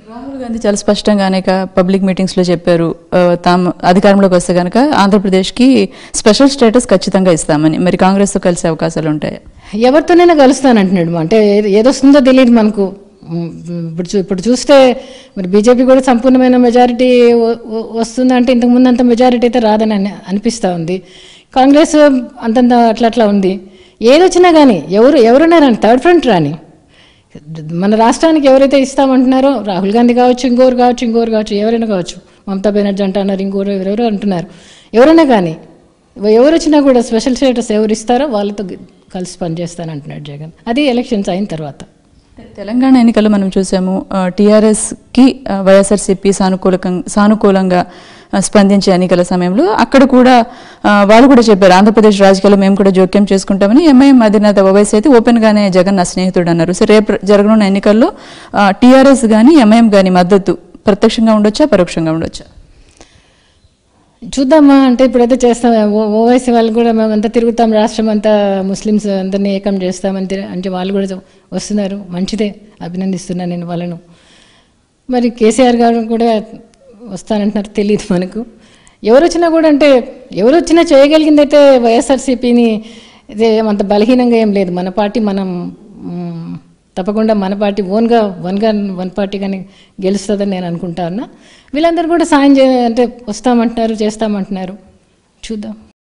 రాహుల్ గాంధీ చాలా స్పష్టంగానే పబ్లిక్ మీటింగ్స్లో చెప్పారు, తాము అధికారంలోకి వస్తే కనుక ఆంధ్రప్రదేశ్కి స్పెషల్ స్టేటస్ ఖచ్చితంగా ఇస్తామని. మరి కాంగ్రెస్తో కలిసే అవకాశాలు ఉంటాయి? ఎవరితోనైనా కలుస్తానంటున్నాడు. అంటే ఏదొస్తుందో తెలియదు మనకు. ఇప్పుడు చూస్తే మరి బీజేపీ కూడా సంపూర్ణమైన మెజారిటీ వస్తుందంటే ఇంతకుముందు అంత మెజారిటీ అయితే రాదని అనిపిస్తూ ఉంది. కాంగ్రెస్ అంతంత అట్లా ఉంది. ఏదొచ్చినా కానీ ఎవరున్నా రాని, థర్డ్ ఫ్రంట్ రాని, మన రాష్ట్రానికి ఎవరైతే ఇస్తామంటున్నారో రాహుల్ గాంధీ కావచ్చు, ఇంకోరు కావచ్చు, ఎవరైనా కావచ్చు, మమతా బెనర్జీ అంటున్నారు, ఎవరెవరో అంటున్నారు, ఎవరైనా కానీ ఎవరు వచ్చినా కూడా స్పెషల్ స్టేటస్ ఎవరు ఇస్తారో వాళ్ళతో కలిసి పనిచేస్తానంటున్నాడు జగన్. అది ఎలక్షన్స్ అయిన తర్వాత. తెలంగాణ ఎన్నికల్లో మనం చూసాము, టీఆర్ఎస్కి వైఎస్ఆర్సీపీ సానుకూలంగా స్పందించే ఎన్నికల సమయంలో అక్కడ కూడా వాళ్ళు కూడా చెప్పారు, ఆంధ్రప్రదేశ్ రాజకీయాల్లో మేము కూడా జోక్యం చేసుకుంటామని. ఎంఐఎం అధినేత ఓవైసీ అయితే ఓపెన్గానే జగన్ నా స్నేహితుడు అన్నారు. సో రేపు జరగనున్న ఎన్నికల్లో టీఆర్ఎస్ కానీ ఎంఐఎం కానీ మద్దతు ప్రత్యక్షంగా ఉండొచ్చా, పరోక్షంగా ఉండొచ్చా? చూద్దామా. అంటే ఇప్పుడైతే చేస్తాం, ఓవైసీ వాళ్ళు కూడా మేము అంతా తిరుగుతాం, రాష్ట్రం అంతా ముస్లిమ్స్ అందరినీ ఏకం చేస్తామని అంటే వాళ్ళు కూడా వస్తున్నారు. మంచిదే, అభినందిస్తున్నాను నేను వాళ్ళను. మరి కేసీఆర్ గారు కూడా వస్తానంటున్నారు, తెలియదు మనకు. ఎవరు వచ్చినా కూడా అంటే ఎవరు వచ్చినా చేయగలిగింది అయితే వైఎస్ఆర్సీపీని ఇదే అంత బలహీనంగా ఏం లేదు. మన పార్టీ మనం తప్పకుండా మన పార్టీ వన్ పార్టీ కానీ గెలుస్తుందని నేను అనుకుంటా ఉన్నా. వీళ్ళందరూ కూడా సాయం అంటే వస్తామంటున్నారు, చేస్తామంటున్నారు. చూద్దాం.